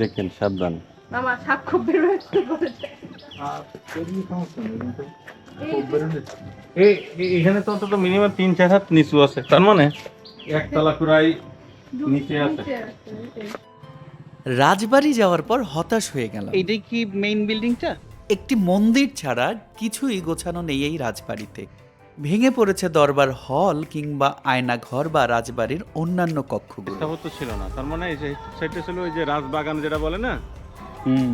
দেখেন সাবধান। মামা সাপ খুব বের হচ্ছে বলেছে। এখানে তো অন্তত মিনিমাম 3-4 হাত নিচু আছে, তার মানে একতলা পুরাই নিচে আছে। রাজবাড়ি যাওয়ার পর হতাশ হয়ে গেলাম। এইটাই কি মেইন বিল্ডিংটা? একটি মন্দির ছাড়া কিছুই গোছানো নেই এই রাজবাড়িতে। ভেঙে পড়েছে দরবার হল কিংবা আয়নাঘর বা রাজবাড়ির অন্যান্য কক্ষগুলো। স্থাপত্য ছিল না, তার মানে এই সাইডটা ছিল ওই যে রাজবাগান যেটা বলে না,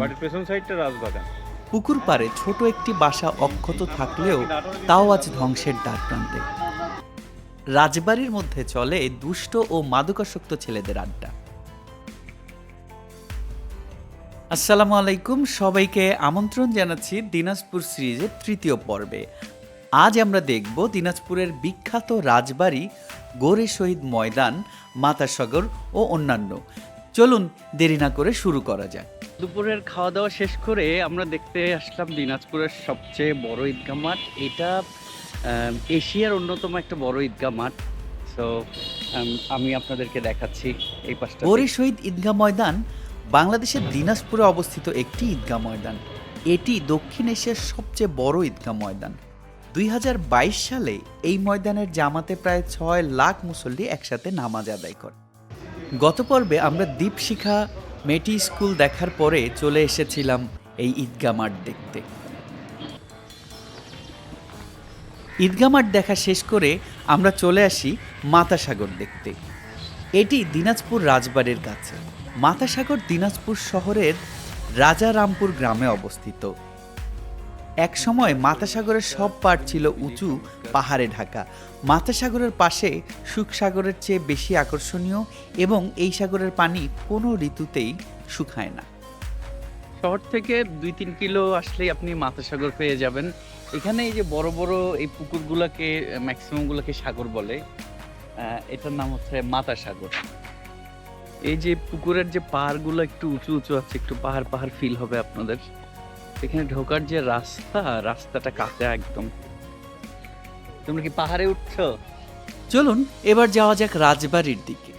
বাড়ির পেছন সাইডটা রাজবাগান। পুকুর পাড়ে ছোট একটি বাসা অক্ষত থাকলেও তাও আজ ধ্বংসের দ্বারপ্রান্তে। রাজবাড়ির মধ্যে চলে দুষ্ট ও মাদকাসক্ত ছেলেদের আড্ডা। আসসালামু আলাইকুম, সবাইকে আমন্ত্রণ জানাচ্ছি দিনাজপুর সিরিজের তৃতীয় পর্বে। আজ আমরা দেখব দিনাজপুরের বিখ্যাত রাজবাড়ি, গোরে শহীদ ময়দান, মাতাসাগর ও অন্যান্য। চলুন দেরি না করে শুরু করা যাক। দুপুরের খাওয়া দাওয়া শেষ করে আমরা দেখতে আসলাম দিনাজপুরের সবচেয়ে বড় ঈদগাহ মাঠ। এটা এশিয়ার অন্যতম একটা বড় ঈদগাহ মাঠ। সো আমি আপনাদেরকে দেখাচ্ছি এই পাশটা। গোরে শহীদ ঈদগাহ ময়দান বাংলাদেশের দিনাজপুরে অবস্থিত একটি ঈদগাহ ময়দান। এটি দক্ষিণ এশিয়ার সবচেয়ে বড় ঈদগাহ ময়দান। 2022 সালে এই ময়দানের জামাতে প্রায় 6 লাখ মুসল্লি একসাথে নামাজ আদায় করে। গত পর্বে আমরা দীপশিখা মেটি স্কুল দেখার পরে চলে এসেছিলাম এই ঈদগাহ মাঠ দেখতে। ঈদগাহ মাঠ দেখা শেষ করে আমরা চলে আসি মাতাসাগর দেখতে। এটি দিনাজপুর রাজবাড়ির কাছে। মাতাসাগর দিনাজপুর শহরের রাজারামপুর গ্রামে অবস্থিত। এক সময় মাতাসাগরের সব পাড় ছিল উঁচু পাহাড়ে ঢাকা। মাতাসাগরের পাশে সুখসাগরের চেয়ে বেশি আকর্ষণীয় এবং এই সাগরের পানি কোনো ঋতুতেই শুকায় না। শহর থেকে 2-3 কিলো আসলেই আপনি মাতাসাগর পেয়ে যাবেন। এখানে এই যে বড় বড় এই পুকুরগুলোকে ম্যাক্সিমামগুলোকে সাগর বলে। এটার নাম হচ্ছে মাতাসাগর। এই যে পুকুরের যে পাহাড়গুলো একটু উঁচু উঁচু আছে, একটু পাহাড় পাহাড় ফিল হবে আপনাদের। এখানে ঢোকার যে রাস্তাটা কাঁচা একদম। তোমরা কি পাহাড়ে উঠছো? চলুন এবার যাওয়া যাক রাজবাড়ির দিকে।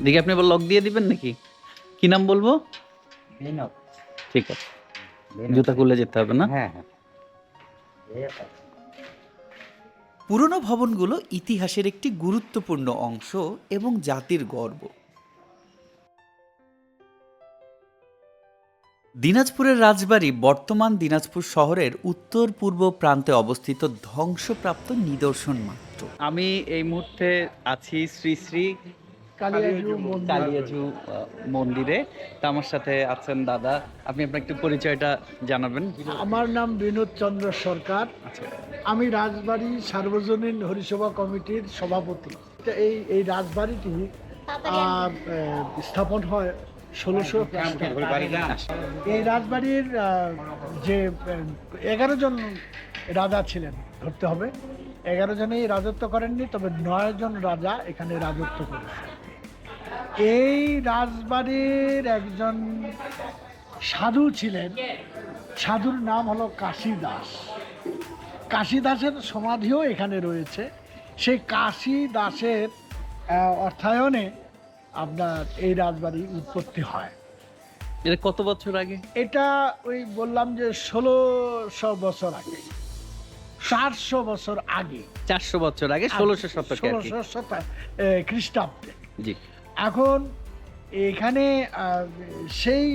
দেখি আপনি এবার লক দিয়ে দিবেন নাকি? কি নাম বলবো? ঠিক আছে, জুতা খুলে যেতে হবে না? হ্যাঁ। পুরনো ভবনগুলো ইতিহাসের একটি গুরুত্বপূর্ণ অংশ এবং জাতির গর্ব। দিনাজপুরের রাজবাড়ি বর্তমান দিনাজপুর শহরের উত্তর পূর্ব প্রান্তে অবস্থিত ধ্বংসপ্রাপ্ত নিদর্শন মাত্র। আমি এই মুহূর্তে আছি শ্রী শ্রী কালিয়াজু মন্দিরে। তা আমার সাথে আছেন দাদা। আপনি আপনার একটু পরিচয়টা জানাবেন। আমার নাম বিনোদ চন্দ্র সরকার। আমি রাজবাড়ি সার্বজনীন হরিসভা কমিটির সভাপতি। এই রাজবাড়িটি স্থাপন হয় 1600 এই রাজবাড়ির যে 11 জন রাজা ছিলেন, ধরতে হবে 11 জনেই রাজত্ব করেননি, তবে 9 জন রাজা এখানে রাজত্ব করেছেন। এই রাজবাড়ির একজন সাধু ছিলেন, সাধুর নাম হলো কাশী দাস। কাশী দাসের সমাধিও এখানে রয়েছে। সেই কাশী দাসের অর্থায়নে আপনার এই রাজবাড়ি উৎপত্তি হয়। এটা কত বছর আগে? এটা ওই বললাম যে 1600 বছর আগে, 400 বছর আগে, 400 বছর আগে, 1600 শতকে আর কি। 1600 খ্রিস্টাব্দে। জি। এখন এখানে সেই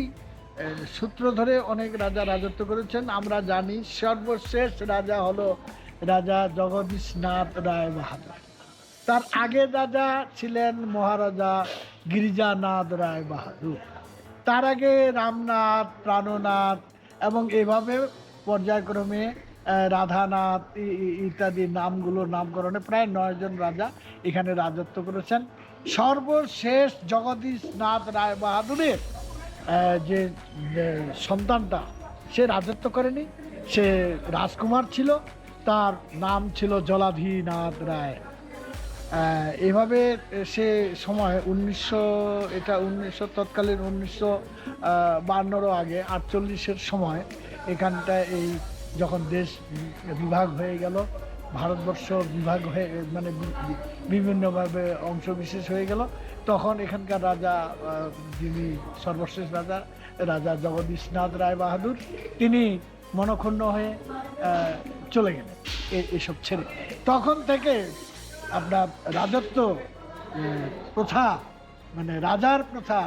সূত্র ধরে অনেক রাজা রাজত্ব করেছেন। আমরা জানি সর্বশেষ রাজা হলো রাজা জগদীশনাথ রায় বাহাদুর। তার আগের রাজা ছিলেন মহারাজা গিরিজানাথ রায় বাহাদুর। তার আগে রামনাথ, প্রাণনাথ এবং এভাবে পর্যায়ক্রমে রাধানাথ ইত্যাদি নামগুলোর নামকরণে প্রায় 9 জন রাজা এখানে রাজত্ব করেছেন। সর্বশেষ জগদীশনাথ রায় বাহাদুরের যে সন্তানটা, সে রাজত্ব করেনি, সে রাজকুমার ছিল, তার নাম ছিল জলাধিনাথ রায়। এভাবে সে সময় 1900 তৎকালীন 1952 আগে 48-এর সময় এখানটায় এই যখন দেশ বিভাগ হয়ে গেল, ভারতবর্ষ বিভাগ হয়ে মানে বিভিন্নভাবে অংশ বিশেষ হয়ে গেল, তখন এখানকার রাজা যিনি সর্বশেষ রাজা, রাজা জগদীশনাথ রায় বাহাদুর, তিনি মনক্ষুণ্ণ হয়ে চলে গেলেন এসব ছেড়ে। তখন থেকে আপনার রাজত্ব প্রথা, মানে রাজার প্রথা,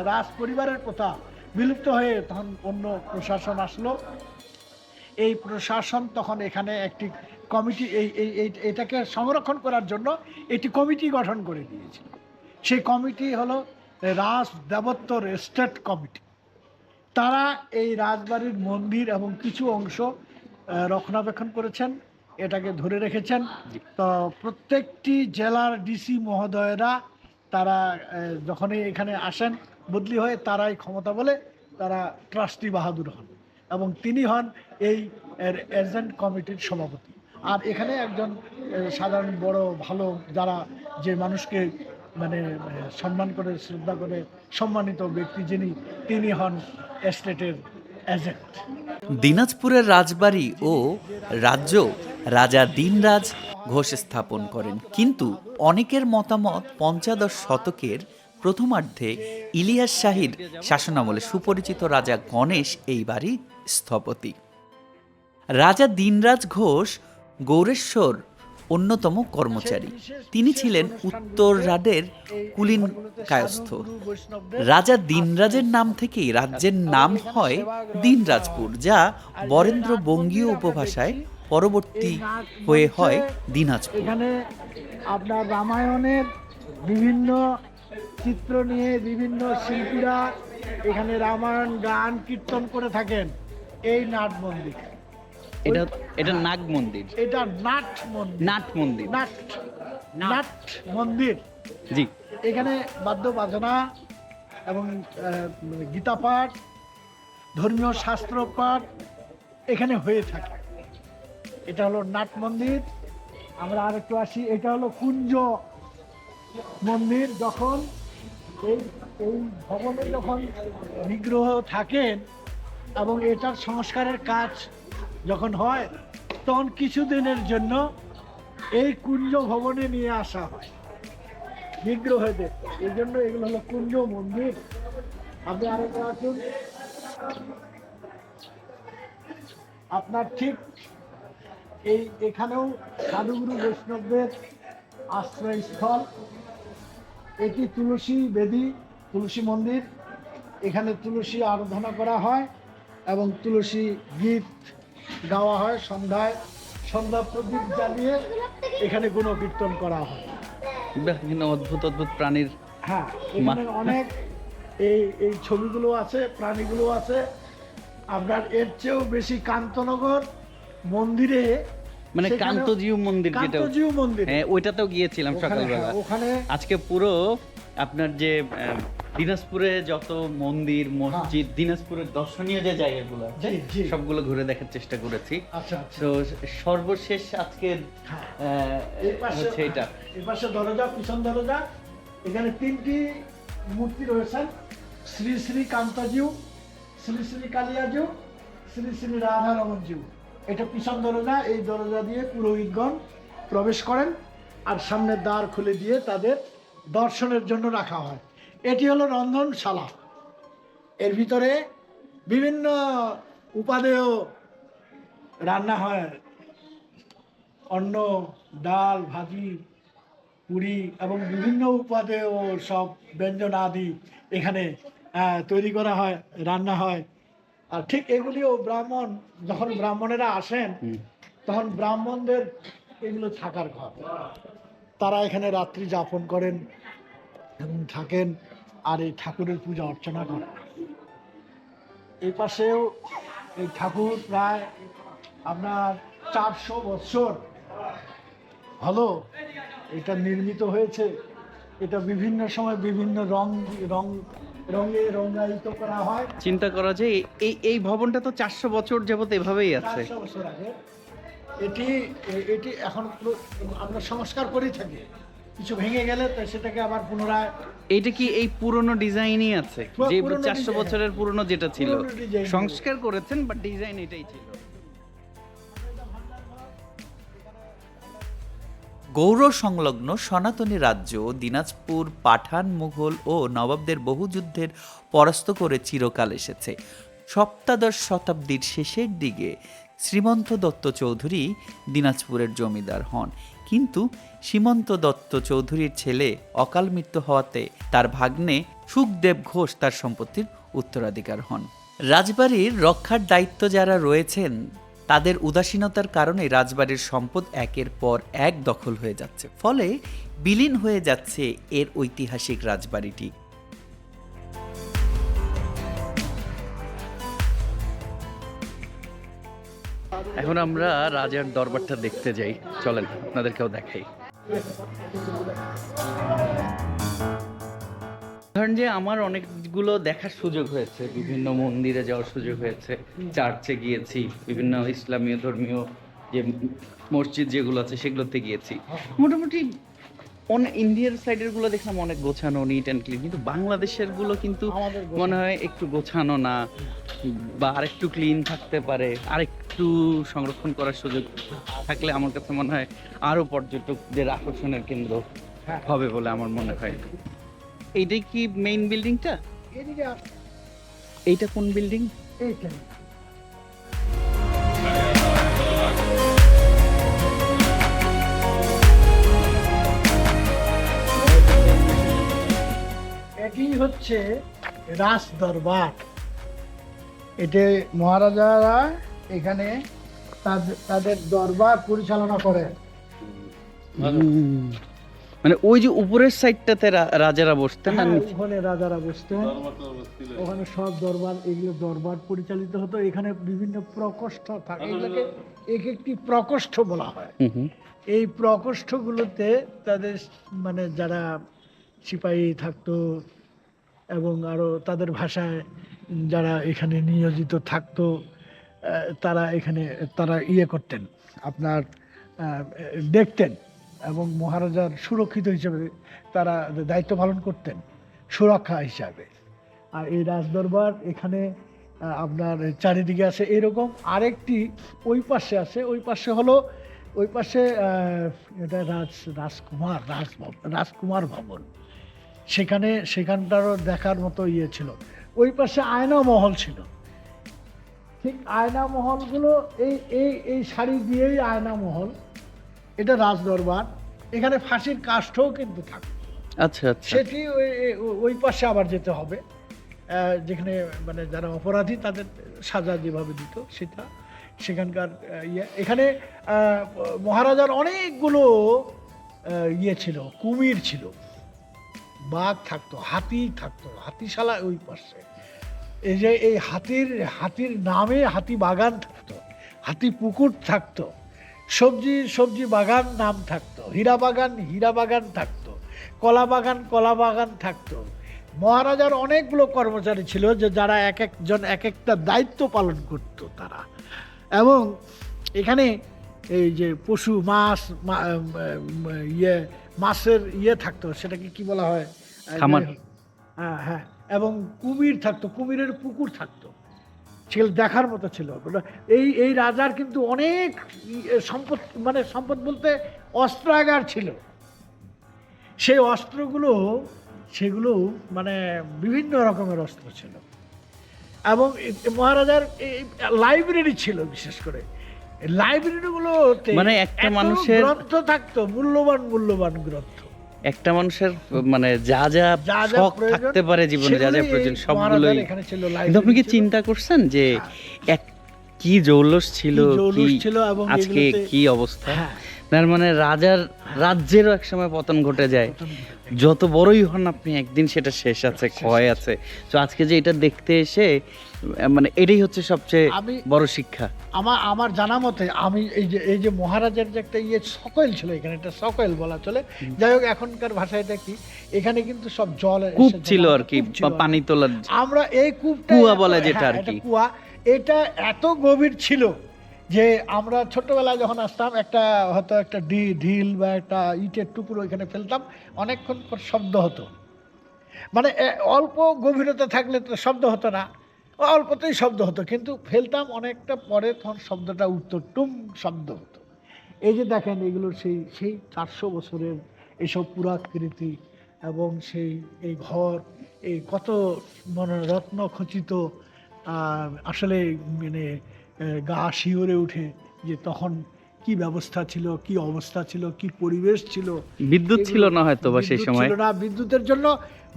রাজ পরিবারের প্রথা বিলুপ্ত হয়ে তখন অন্য প্রশাসন আসলো। এই প্রশাসন তখন এখানে একটি কমিটি এটাকে সংরক্ষণ করার জন্য একটি কমিটি গঠন করে দিয়েছিল। সেই কমিটি হলো রাজ দেবত্বর স্টেট কমিটি। তারা এই রাজবাড়ির মন্দির এবং কিছু অংশ রক্ষণাবেক্ষণ করেছেন, এটাকে ধরে রেখেছেন। তো প্রত্যেকটি জেলার ডিসি মহোদয়েরা তারা যখনই এখানে আসেন বদলি হয়ে, তারাই ক্ষমতা বলে তারা ট্রাস্টি বাহাদুর হন এবং তিনি হন এই এজেন্ট কমিটির সভাপতি। আর এখানে একজন সাধারণ বড় ভালো যারা যে মানুষকে মানে সম্মান করে শ্রদ্ধা করে সম্মানিত ব্যক্তি যিনি, তিনি হন এস্টেটের এজেন্ট। দিনাজপুরের রাজবাড়ি ও রাজ্য রাজা দিনরাজ ঘোষ স্থাপন করেন, কিন্তু অনেকের মতামত পঞ্চদশ শতকের প্রথমার্ধে ইলিয়াস শাহীর শাসনামলে সুপরিচিত রাজা গণেশ এই বাড়ি স্থপতি। রাজা দিনরাজ ঘোষ গৌরেশ্বর অন্যতম কর্মচারী। তিনি ছিলেন উত্তর রাডের কুলীন কায়স্থ। রাজা দিনরাজের নাম থেকেই রাজ্যের নাম হয় দিনরাজপুর, যা বরেন্দ্র বঙ্গীয় উপভাষায় পরবর্তী হয়ে হয় দিনাজপুর। এখানে আপনার রামায়ণের বিভিন্ন চিত্র নিয়ে বিভিন্ন শিল্পীরা এখানে রামায়ণ গান কীর্তন করে থাকেন। এই নাট মন্দির, এটা নাগ মন্দির, এটা নাট মন্দির, নাট মন্দির, নাট মন্দির। জি, এখানে বাদ্য বাজনা এবং গীতা পাঠ, ধর্মীয় শাস্ত্র পাঠ এখানে হয়ে থাকে। এটা হলো নাট মন্দির। আমরা আরেকটু আসি, এটা হলো কুঞ্জ মন্দির। যখন এই ভবনে যখন বিগ্রহ থাকেন এবং এটার সংস্কারের কাজ যখন হয়, তখন কিছুদিনের জন্য এই কুঞ্জ ভবনে নিয়ে আসা হয় বিগ্রহদের। এই জন্য এগুলো হলো কুঞ্জ মন্দির। আপনি আরেকটা আসুন, আপনার ঠিক এখানেও সাধুগুরু বৈষ্ণবদের আশ্রয়স্থল। এটি তুলসী বেদী, তুলসী মন্দির। এখানে তুলসী আরাধনা করা হয় এবং তুলসী গীত গাওয়া হয়। সন্ধ্যা প্রদীপ জ্বালিয়ে এখানে গুণকীর্তন করা হয়। এখানে অদ্ভুত অদ্ভুত প্রাণীর, হ্যাঁ, এখানে অনেক এই ছবিগুলো আছে, প্রাণীগুলো আছে। আপনার এর চেয়েও বেশি কান্তনগর মন্দিরে, মানে কান্তজিউ মন্দির, যেটা কান্তজিউ মন্দির, হ্যাঁ ওইটাতেও গিয়েছিলাম সকালবেলা। ওখানে আজকে পুরো আপনার যে দিনাজপুরে যত মন্দির মসজিদ, দিনাজপুরের দর্শনীয় যে জায়গাগুলো আছে সবগুলো ঘুরে দেখার চেষ্টা করেছি। আচ্ছা, তো সর্বশেষ আজকের হচ্ছে এটা। এই পাশে দরজা, পিছন দরজা। এখানে 3টি মূর্তি রয়েছেন, শ্রী শ্রী কান্তজিউ, শ্রী শ্রী কালিয়াজিউ, শ্রী শ্রী রাধারমণজিউ। এটা পিছন দরজা। এই দরজা দিয়ে পুরোহিতগণ প্রবেশ করেন আর সামনের দ্বার খুলে দিয়ে তাদের দর্শনের জন্য রাখা হয়। এটি হলো রন্ধনশালা। এর ভিতরে বিভিন্ন উপাদেয় রান্না হয়, অন্ন, ডাল, ভাজি, পুরি এবং বিভিন্ন উপাদেয় সব ব্যঞ্জন আদি এখানে তৈরি করা হয়, রান্না হয়। আর ঠিক এগুলিও ব্রাহ্মণ, যখন ব্রাহ্মণেরা আসেন তখন ব্রাহ্মণদের এগুলো থাকার ঘর। তারা এখানে রাত্রি যাপন করেন এবং থাকেন আর এই ঠাকুরের পূজা অর্চনা করেন। এই পাশেও এই ঠাকুর প্রায় আপনার 400 বছর হলো এটা নির্মিত হয়েছে। এটা বিভিন্ন সময় বিভিন্ন রঙে রঙায়িত করা হয়। চিন্তা করা যায় এই ভবনটা তো 400 বছর যাবত এভাবেই আছে। 400 বছর আগে এটি এখন আমরা সংস্কার করেই থাকি। কিছু ভেঙে গেলে তো সেটাকে আবার পুনরায়। এটা কি এই পুরনো ডিজাইনই আছে, যে পুরনো 400 ডিজাইন, বছরের পুরনো যেটা ছিল, পুরনো ডিজাইন। সংস্কার করেছেন বাট ডিজাইন এটাই ছিল। গৌড় সংলগ্ন সনাতনী রাজ্য দিনাজপুর পাঠান, মুঘল ও নবাবদের বহু যুদ্ধের পরাস্ত করে চিরকাল এসেছে। সপ্তাদশ শতাব্দীর শেষের দিকে শ্রীমন্ত দত্ত চৌধুরী দিনাজপুরের জমিদার হন, কিন্তু সীমন্ত দত্ত চৌধুরীর ছেলে অকাল মৃত্যু হওয়াতে তার ভাগ্নে সুখদেব ঘোষ তার সম্পত্তির উত্তরাধিকার হন। রাজবাড়ির রক্ষার দায়িত্ব যারা রয়েছেন তাদের উদাসীনতার কারণে রাজবাড়ির সম্পদ একের পর এক দখল হয়ে যাচ্ছে, ফলে বিলীন হয়ে যাচ্ছে এর ঐতিহাসিক রাজবাড়িটি। এখন আমরা রাজার দরবারটা দেখতে যাই, চলেন আপনাদেরকেও দেখাই। ধরেন যে আমার অনেকগুলো দেখার সুযোগ হয়েছে, বিভিন্ন মন্দিরে যাওয়ার সুযোগ হয়েছে, চার্চে গিয়েছি, বিভিন্ন ইসলামীয় ধর্মীয় যে মসজিদ যেগুলো আছে সেগুলোতে গিয়েছি। মোটামুটি ইন্ডিয়ার সাইডের গুলো দেখলাম অনেক গোছানো, নিট অ্যান্ড ক্লিন, কিন্তু বাংলাদেশের গুলো কিন্তু মনে হয় একটু গোছানো না, বা আরেকটু ক্লিন থাকতে পারে, আরেকটু সংরক্ষণ করার সুযোগ থাকলে আমার কাছে মনে হয় আরো পর্যটকদের আকর্ষণের কেন্দ্র হবে বলে আমার মনে হয়। এইটাই কি মেইন বিল্ডিংটা? এদিকে এইটা কোন বিল্ডিং? এইটাই এটি হচ্ছে রাজ দরবার। এতে মহারাজারা এখানে তাদের দরবার পরিচালনা করে। মানে ওই যে উপরের সাইডটাতে রাজারা বসতেন, আর নিচে ওখানে রাজারা বসতেন, ওখানে সব দরবার, এগুলো দরবার পরিচালিত হতো। এখানে বিভিন্ন প্রকোষ্ঠ থাকে, এগুলোকে এক একটি প্রকোষ্ঠ বলা হয়। এই প্রকোষ্ঠগুলোতে তাদের মানে যারা সিপাহী থাকতো এবং আরো তাদের ভাষায় যারা এখানে নিয়োজিত থাকতো, তারা এখানে ইয়ে করতেন, আপনার দেখতেন এবং মহারাজার সুরক্ষিত হিসেবে তারা দায়িত্ব পালন করতেন, সুরক্ষা হিসাবে। আর এই রাজদরবার এখানে আপনার চারিদিকে আছে। এরকম আরেকটি ওই পাশে আছে, ওই পাশে এটা রাজকুমার ভবন। সেখানটারও দেখার মতো ইয়ে ছিল। ওই পাশে আয়না মহল ছিল, ঠিক আয়না মহলগুলো এই সারি দিয়েই আয়না মহল। এটা রাজদরবার। এখানে ফাঁসির কাষ্ঠও কিন্তু থাকে। আচ্ছা আচ্ছা, সেটি ওই পাশে আবার যেতে হবে, যেখানে মানে যারা অপরাধী তাদের সাজা যেভাবে দিত সেটা সেখানকার ইয়ে। এখানে মহারাজার অনেকগুলো ইয়ে ছিল, কুমির ছিল, বাঘ থাকতো, হাতি থাকতো, হাতিশালা ওই পাশে। এই যে এই হাতির নামে হাতি বাগান থাকতো, হাতি পুকুর থাকতো, সবজি বাগান নাম থাকতো, হীরা বাগান থাকতো, কলা বাগান থাকতো। মহারাজার অনেকগুলো কর্মচারী ছিল যে যারা এক একজন এক একটা দায়িত্ব পালন করত তারা। এবং এখানে এই যে পশু মাছের ইয়ে থাকতো, সেটাকে কি বলা হয়, খামার। হ্যাঁ, এবং কুমির থাকতো, কুমিরের পুকুর থাকতো, সেগুলো দেখার মতো ছিল। এই রাজার কিন্তু অনেক সম্পদ বলতে অস্ত্রাগার ছিল। সেই সেগুলো মানে বিভিন্ন রকমের অস্ত্র ছিল। এবং মহারাজার লাইব্রেরি ছিল, বিশেষ করে লাইব্রেরিগুলোতে মানে একটা মানুষের গ্রন্থ থাকতো, মূল্যবান গ্রন্থ। একটা মানুষের মানে যা শখ থাকতে পারে জীবনে, যা প্রয়োজন সবগুলোই এখানে ছিল। কিন্তু আপনি কি চিন্তা করছেন যে এক কি জৌলুস ছিল, এবং আজকে কি অবস্থা? তার মানে রাজ্যেরও এক সময় পতন ঘটে যায়। যত বড়ই হন আপনি, একদিন সেটা শেষ আছে, ক্ষয় আছে। তো আজকে যে এটা দেখতে এসে মানে এটাই হচ্ছে সবচেয়ে বড় শিক্ষা আমার জানা মতে। আমি এই যে মহারাজার যে একটা সকল ছিল, এখানে একটা সকল বলা চলে, যাই হোক এখনকার ভাষায় এটা কি, এখানে কিন্তু সব জল কূপ ছিল আর কি, পানি তোলার। আমরা এই কূপটা কুয়া বলে যেটা আর কি, কুয়া, এটা এত গভীর ছিল যে আমরা ছোটবেলায় যখন আসতাম হয়তো একটা ঢিল বা একটা ইটের টুকরো এখানে ফেলতাম, অনেকক্ষণ পর শব্দ হতো। মানে অল্প গভীরতা থাকলে তো শব্দ হতো না, অল্পতেই শব্দ হতো, কিন্তু ফেলতাম অনেকটা পরে তখন শব্দটা উঠতো, টুম শব্দ হতো। এই যে দেখেন এগুলো সেই সেই 400 বছরের এইসব পুরাকৃতি, এবং সেই এই ঘর, এই কত মানে রত্ন খচিত, আসলে মানে গা শিওরে উঠে যে তখন কি ব্যবস্থা ছিল, কি অবস্থা ছিল, কি পরিবেশ ছিল। বিদ্যুৎ ছিল না হয়তো বা সেই বিদ্যুৎ সময়। ছিল না, বিদ্যুতের জন্য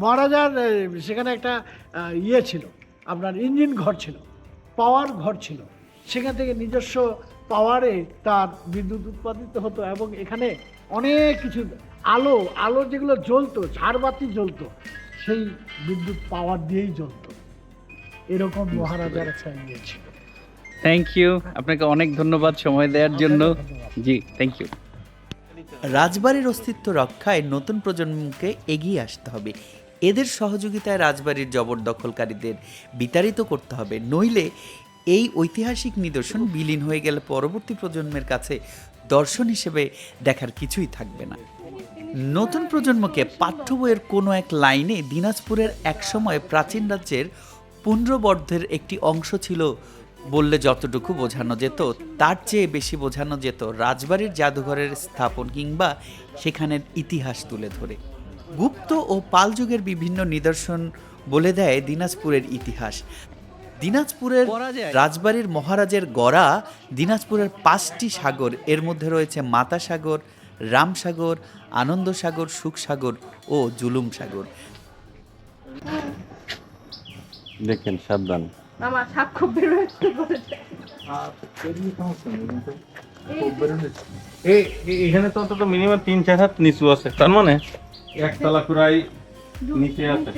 মহারাজার সেখানে একটা ইয়ে ছিল, আপনার ইঞ্জিন ঘর ছিল, পাওয়ার ঘর ছিল, সেখান থেকে নিজস্ব পাওয়ারে তার বিদ্যুৎ উৎপাদিত হতো। এবং এখানে অনেক কিছু আলো আলো যেগুলো জ্বলতো, ঝাড়বাতি জ্বলতো, সেই বিদ্যুৎ পাওয়ার দিয়েই জ্বলতো। এরকম মহারাজার একটা ইয়ে ছিল। থ্যাংক ইউ, আপনাকে অনেক ধন্যবাদ সময় দেওয়ার জন্য। জি, থ্যাংক ইউ। রাজবাড়ির অস্তিত্ব রক্ষায় নতুন প্রজন্মকে এগিয়ে আসতে হবে। এদের সহযোগিতায় রাজবাড়ির জবরদখলকারীদের বিতাড়িত করতে হবে, নইলে এই ঐতিহাসিক নিদর্শন বিলীন হয়ে গেলে পরবর্তী প্রজন্মের কাছে দর্শন হিসেবে দেখার কিছুই থাকবে না। নতুন প্রজন্মকে পাঠ্য বইয়ের কোনো এক লাইনে দিনাজপুরের একসময় প্রাচীন রাজ্যের পুণ্ড্রবর্ধের একটি অংশ ছিল বললে যতটুকু বোঝানো যেত, তার চেয়ে বেশি বোঝানো যেত রাজবাড়ির জাদুঘরের স্থাপন কিংবা সেখানের ইতিহাস তুলে ধরে। গুপ্ত ও পাল যুগের বিভিন্ন নিদর্শন বলে দেয় দিনাজপুরের ইতিহাস। দিনাজপুরের রাজবাড়ির মহারাজের গড়া দিনাজপুরের 5টি সাগর, এর মধ্যে রয়েছে মাতা সাগর, রামসাগর, আনন্দ সাগর, সুখ সাগর ও জুলুম সাগর। দেখেন সাবধান। আমার সাপ খুব বের হচ্ছে বলেছে। এখানে তো অন্তত মিনিমাম 3-4 হাত নিচু আছে, তার মানে একতলা কুড়াই নিচে আছে।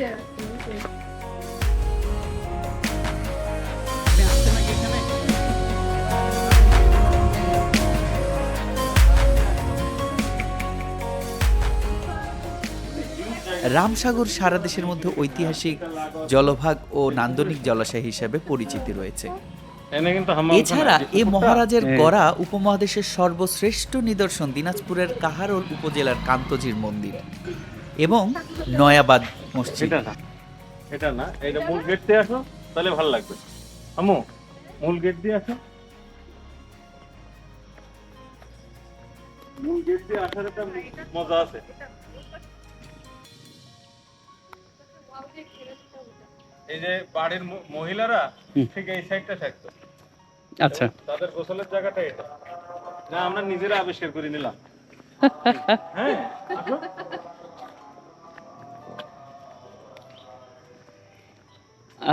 রামসাগর সারা দেশের মধ্যে ঐতিহাসিক জলভাগ ও নান্দনিক জলাশয় হিসেবে পরিচিতি রয়েছে। এছাড়া এ মহারাজের গড়া উপমহাদেশের সর্বশ্রেষ্ঠ নিদর্শন দিনাজপুরের কাহারোল উপজেলার কান্তজির মন্দির এবং নয়াবাদ মসজিদ। এটা না, এটা মূল গেট দিয়ে আসো, তাহলে ভালো লাগবে। আম্মু, মূল গেট দিয়ে আসো। মূল গেট দিয়ে আসার একটা মজা আছে। এই যে বাড়ির মহিলারা ঠিক এই সাইডটা থাকতো। আচ্ছা, তাদের গোসলের জায়গাটা এটা না, আমরা নিজেরা আবিষ্কার করে নিলাম। হ্যাঁ,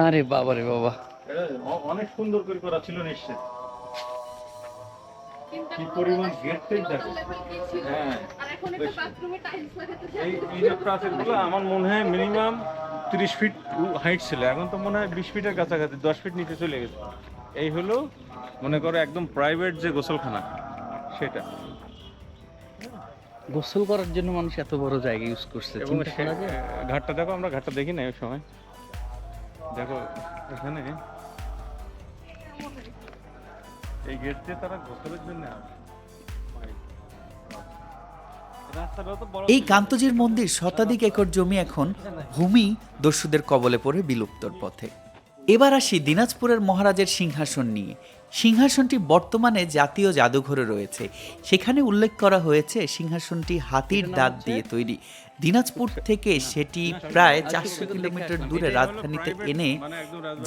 আরে বাবা রে বাবা, এটা অনেক সুন্দর করে করা ছিল নিশ্চয়। কি পরিমাণ গেট টেট দেখো। হ্যাঁ, আর এখন একটা বাথরুমে টাইলস লাগাতে চাই। এই যে প্রাচীরগুলো আমার মনে হয় মিনিমাম 30 ফিট হাইট ছিল, এখন তো মনে হয় 20 ফিটের কাছাকাছি, 10 ফিট নিচে চলে গেছে। এই হলো মনে করো একদম প্রাইভেট যে গোসলখানা সেটা। গোসল করার জন্য মানুষ এত বড় জায়গা ইউজ করছে। এবং ঘাটটা দেখো, আমরা ঘাটটা দেখি না ওই সময়। দেখো এখানে এই গেট দিয়ে তারা গোসলের জন্য আসে। এই কান্তজির মন্দির শতাধিক একর জমি এখন ভূমি দস্যুদের কবলে পড়ে বিলুপ্তর পথে। এবার আসি দিনাজপুরের মহারাজের সিংহাসন নিয়ে। সিংহাসনটি বর্তমানে জাতীয় জাদুঘরে রয়েছে। সেখানে উল্লেখ করা হয়েছে সিংহাসনটি হাতির দাঁত দিয়ে তৈরি। দিনাজপুর থেকে সেটি প্রায় 400 কিলোমিটার দূরে রাজধানীতে এনে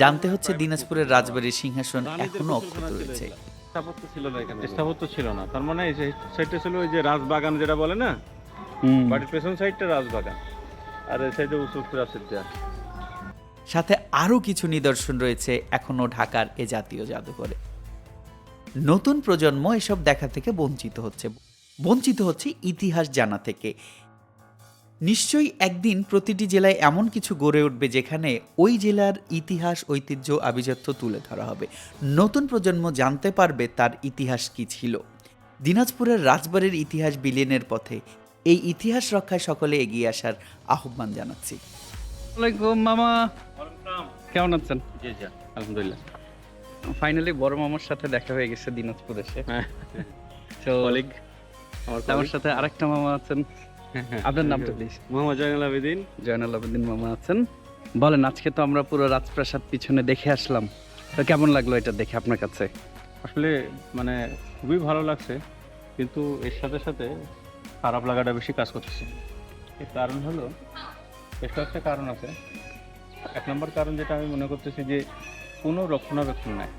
জানতে হচ্ছে দিনাজপুরের রাজবাড়ির সিংহাসন এখনো অক্ষত রয়েছে। স্থাপত্য ছিল না এখানে, স্থাপত্য ছিল না, তার মানে এই সাইডটা ছিল ওই যে রাজবাগান যেটা বলে না, বাড়ির পেছন সাইডটা রাজবাগান, আর এই সাইডে উঁচু প্রাচীর দেয়া। সাথে আরও কিছু নিদর্শন রয়েছে এখনো ঢাকার এ জাতীয় জাদুঘরে। নতুন প্রজন্ম এসব দেখা থেকে বঞ্চিত হচ্ছে ইতিহাস জানা থেকে। নিশ্চয়ই একদিন প্রতিটি জেলায় এমন কিছু গড়ে উঠবে যেখানে ওই জেলার ইতিহাস, ঐতিহ্য, আভিজাত্য তুলে ধরা হবে। নতুন প্রজন্ম জানতে পারবে তার ইতিহাস কি ছিল। দিনাজপুরের রাজবাড়ির ইতিহাস বিলীনের পথে, এই ইতিহাস রক্ষায় সকলে এগিয়ে আসার আহ্বান জানাচ্ছি। ওয়ালাইকুম মামা, কেমন আছেন? জি জি, আলহামদুলিল্লাহ। ফাইনালি বড় মামার সাথে দেখা হয়ে গেছে দিনাজপুর এসে। তো আমার সাথে আরেকটা মামা আছেন, আপনার নামটা প্লিজ? মোহাম্মদ জয়নাল আবেদিন। জয়নাল আবেদিন মামা আছেন। বলেন, আজকে তো আমরা পুরো রাজপ্রাসাদ পিছনে দেখে আসলাম, তো কেমন লাগলো এটা দেখে আপনার কাছে? আসলে মানে খুবই ভালো লাগছে। কিন্তু এর সাথে সাথে খারাপ লাগাটা বেশি কাজ করতেছে। এর কারণ হলো, বেশ কয়েকটা কারণ আছে। 1 নম্বর কারণ যেটা আমি মনে করতেছি যে কোনো রক্ষণাবেক্ষণ নাই।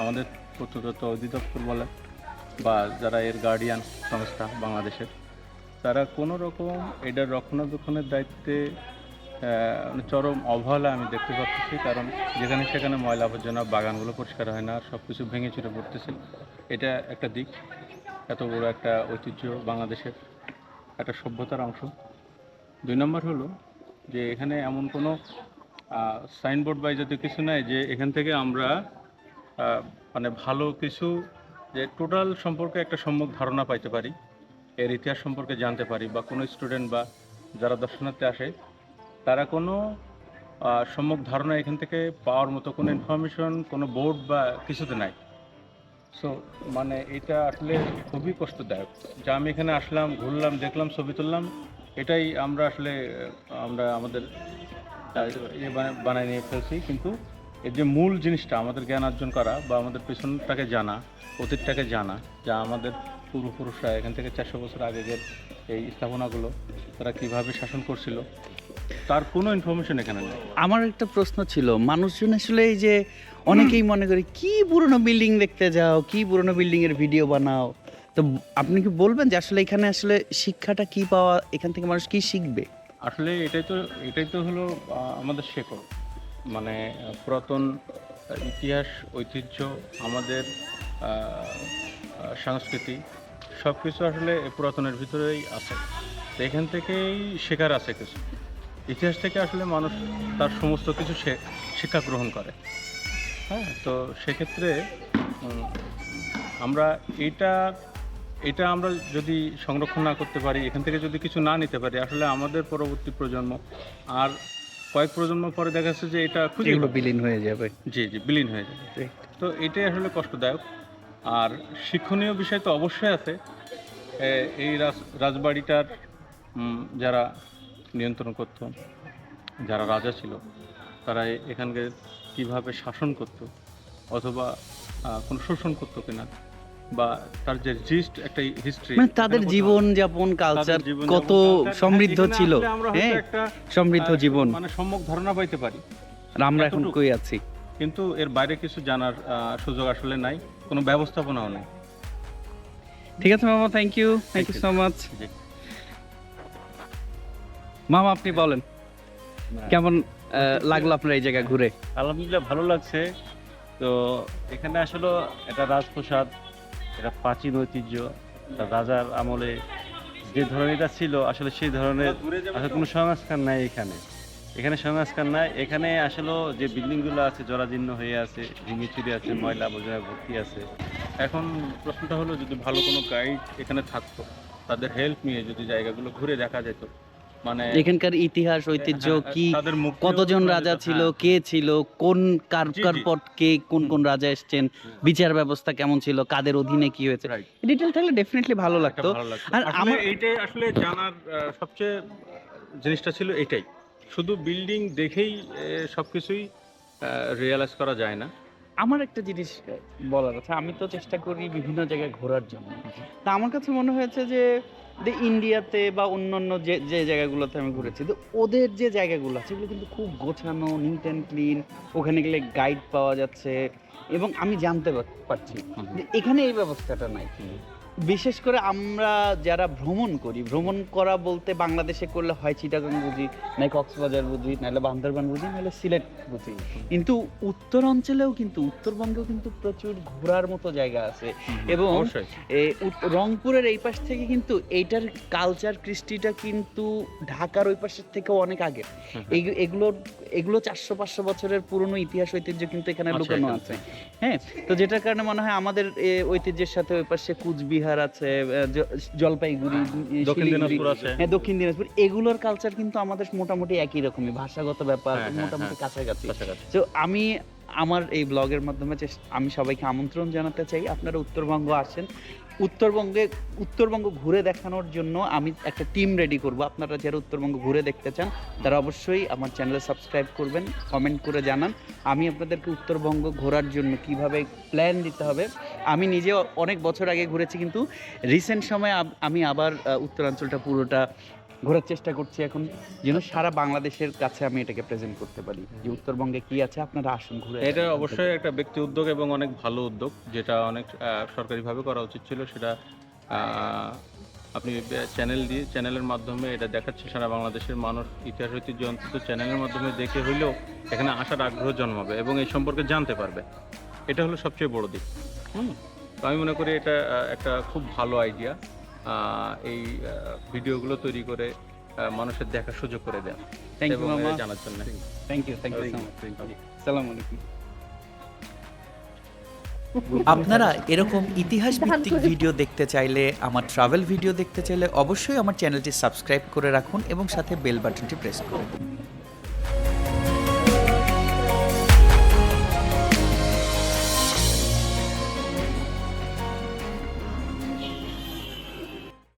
আমাদের প্রত্নতত্ত্ব অধিদপ্তর বলে বা যারা এর গার্ডিয়ান সংস্থা বাংলাদেশের, তারা কোনো রকম এটার রক্ষণাবেক্ষণের দায়িত্বে চরম অবহেলা আমি দেখতে পাচ্ছি। কারণ যেখানে সেখানে ময়লা আবর্জনা, বাগানগুলো পরিষ্কার হয় না, সব কিছু ভেঙে চুরে পড়তেছে। এটা একটা দিক। এত বড় একটা ঐতিহ্য বাংলাদেশের, একটা সভ্যতার অংশ। 2 নম্বর হলো যে এখানে এমন কোনো সাইনবোর্ড বা জাতীয় কিছু নাই যে এখান থেকে আমরা মানে ভালো কিছু, যে টোটাল সম্পর্কে একটা সম্যক ধারণা পাইতে পারি, এর ইতিহাস সম্পর্কে জানতে পারি, বা কোনো স্টুডেন্ট বা যারা দর্শনার্থী আসে তারা কোনো সম্যক ধারণা এখান থেকে পাওয়ার মতো কোনো ইনফরমেশন, কোনো বোর্ড বা কিছুতে নাই। সো মানে এটা আসলে খুবই কষ্টদায়ক। যা আমি এখানে আসলাম, ঘুরলাম, দেখলাম, ছবি তুললাম, এটাই আমরা আসলে আমাদের বানায় নিয়ে ফেলছি। কিন্তু এর যে মূল জিনিসটা, আমাদের জ্ঞান অর্জন করা বা আমাদের পেছনটাকে জানা, অতীতটাকে জানা, যা আমাদের পূর্বপুরুষরা এখান থেকে 400 বছর আগের এই স্থাপনাগুলো তারা কিভাবে শাসন করছিল, তার কোনো ইনফরমেশন এখানে নেই। আমার একটা প্রশ্ন ছিল, মানুষজন আসলে এই যে অনেকেই মনে করে কি পুরনো বিল্ডিং দেখতে যাও, কি পুরনো বিল্ডিং এর ভিডিও বানাও, তো আপনি কি বলবেন যে আসলে এখানে আসলে শিক্ষাটা কি পাওয়া, এখান থেকে মানুষ কি শিখবে? আসলে এটাই তো হলো আমাদের শেকড়, মানে পুরাতন ইতিহাস, ঐতিহ্য, আমাদের সংস্কৃতি, সব কিছু আসলে পুরাতনের ভিতরেই আছে। তো এখান থেকেই শেখার আছে কিছু। ইতিহাস থেকে আসলে মানুষ তার সমস্ত কিছু শিক্ষা গ্রহণ করে। হ্যাঁ, তো সেক্ষেত্রে আমরা এটা আমরা যদি সংরক্ষণ না করতে পারি, এখান থেকে যদি কিছু না নিতে পারি, আসলে আমাদের পরবর্তী প্রজন্ম আর কয়েক প্রজন্ম পরে দেখা যাচ্ছে যে এটা খুঁজে বিলীন হয়ে যাবে। জি, বিলীন হয়ে যাবে। তো এটাই আসলে কষ্টদায়ক। আর শিক্ষণীয় বিষয় তো অবশ্যই আছে। এই রাজবাড়িটার যারা নিয়ন্ত্রণ করত, যারা রাজা ছিল, তারা এখানকে কিভাবে শাসন করত, অথবা কোনো শোষণ করতো কিনা, বা তার যে জিস্ট একটা হিস্ট্রি, মানে তাদের জীবন যাপন, কালচার কত সমৃদ্ধ ছিল। হ্যাঁ, সমৃদ্ধ জীবন, মানে সম্যক ধারণা পাইতে পারি। আর আমরা এখন কই আছি? কিন্তু এর বাইরে কিছু জানার সুযোগ আসলে নাই, কোনো ব্যবস্থাপনাও নেই। ঠিক আছে মামা, থ্যাংক ইউ সো মাচ। মামা আপনি বলেন, কেমন লাগলো আপনার এই জায়গা ঘুরে? আলহামদুলিল্লাহ ভালো লাগছে। তো এখানে আসলে এটা রাজপ্রাসাদ, এটা প্রাচীন ঐতিহ্য, রাজার আমলে যে ধরনের এটা ছিল, আসলে সেই ধরনের আসলে কোনো সংস্কার নাই এখানে সংস্কার নাই। এখানে আসলে যে বিল্ডিংগুলো আছে জরাজীর্ণ হয়ে আছে, ভেঙে চুরে আছে, ময়লা আবর্জনা ভর্তি আছে। এখন প্রশ্নটা হলো, যদি ভালো কোনো গাইড এখানে থাকতো, তাদের হেল্প নিয়ে যদি জায়গাগুলো ঘুরে দেখা যেত, মানে এখানকার ইতিহাস, ঐতিহ্য কি, তাদের মুখ কতজন রাজা ছিল, কে ছিল, কোন কার পর কে, কোন রাজা এসেছেন, বিচার ব্যবস্থা কেমন ছিল, কাদের অধীনে কি হয়েছে, ডিটেইল থাকলে ডেফিনেটলি ভালো লাগতো। আর আমার এইটাই আসলে জানার সবচেয়ে জিনিসটা ছিল এটাই। শুধু বিল্ডিং দেখেই সবকিছুই রিয়েলাইজ করা যায় না। আমার একটা জিনিস বলার আছে, আমি তো চেষ্টা করি বিভিন্ন জায়গায় ঘোরার জন্য। তা আমার কাছে মনে হয়েছে যে ইন্ডিয়াতে বা অন্যান্য যে জায়গাগুলোতে আমি ঘুরেছি, তো ওদের যে জায়গাগুলো আছে সেগুলো কিন্তু খুব গোছানো, নিট অ্যান্ড ক্লিন। ওখানে গেলে গাইড পাওয়া যাচ্ছে এবং আমি জানতে পারছি যে এখানে এই ব্যবস্থাটা নাই। বিশেষ করে আমরা যারা ভ্রমণ করা বলতে বাংলাদেশে করলে হয় চিটাগাং বুঝি, নাই কক্সবাজার বুঝি, নাহলে বান্দরবান বুঝি, নাহলে সিলেট বুঝি। কিন্তু উত্তরাঞ্চলেও কিন্তু, উত্তরবঙ্গেও কিন্তু প্রচুর ঘোরার মতো জায়গা আছে। এবং রংপুরের এই পাশ থেকে কিন্তু এইটার কালচার, কৃষ্টিটা কিন্তু ঢাকার ওই পাশের থেকেও অনেক আগে। এগুলো 400-500 বছরের পুরনো ইতিহাস, ঐতিহ্য কিন্তু এখানে লুকানো আছে। হ্যাঁ, তো যেটার কারণে মনে হয় আমাদের ঐতিহ্যের সাথে ওই পাশে কুচবিহার আছে, জলপাইগুড়ি, দক্ষিণ দিনাজপুর আছে, হ্যাঁ দক্ষিণ দিনাজপুর, এগুলোর কালচার কিন্তু আমাদের মোটামুটি একই রকমই, ভাষাগত ব্যাপার মোটামুটি কাছাকাছি। তো আমি আমার এই ব্লগের মাধ্যমে আমি সবাইকে আমন্ত্রণ জানাতে চাই, আপনারা উত্তরবঙ্গ আসেন, উত্তরবঙ্গ ঘুরে দেখানোর জন্য আমি একটা টিম রেডি করব। আপনারা যারা উত্তরবঙ্গ ঘুরে দেখতে চান তারা অবশ্যই আমার চ্যানেলে সাবস্ক্রাইব করবেন, কমেন্ট করে জানান। আমি আপনাদেরকে উত্তরবঙ্গ ঘোরার জন্য কিভাবে প্ল্যান দিতে হবে, আমি নিজে অনেক বছর আগে ঘুরেছি, কিন্তু রিসেন্ট সময়ে আমি আবার উত্তরাঞ্চলটা পুরোটা ঘোরার চেষ্টা করছি এখন, যেন সারা বাংলাদেশের কাছে আমি এটাকে প্রেজেন্ট করতে পারি যে উত্তরবঙ্গে কি আছে, আপনারা আসুন ঘুরে। এটা অবশ্যই একটা ব্যক্তি উদ্যোগ এবং অনেক ভালো উদ্যোগ, যেটা অনেক সরকারিভাবে করা উচিত ছিল। সেটা আপনি চ্যানেলের মাধ্যমে এটা দেখাচ্ছে সারা বাংলাদেশের মানুষ ইতিহাস ঐতিহ্য অন্তত চ্যানেলের মাধ্যমে দেখে হইলেও এখানে আসার আগ্রহ জন্মাবে এবং এই সম্পর্কে জানতে পারবে। এটা হলো সবচেয়ে বড় দিক। তো আমি মনে করি এটা একটা খুব ভালো আইডিয়া, এই ভিডিওগুলো তৈরি করে মানুষের দেখার সুযোগ করে দেওয়া থ্যাংক ইউ এবং মামা, জানার জন্য। থ্যাংক ইউ সো মাচ, আসসালামু আলাইকুম। আপনারা এরকম ইতিহাস ভিত্তিক ভিডিও দেখতে চাইলে, আমার ট্রাভেল ভিডিও দেখতে চাইলে অবশ্যই আমার চ্যানেলটি সাবস্ক্রাইব করে রাখুন এবং সাথে বেল বাটনটি প্রেস করে দিন।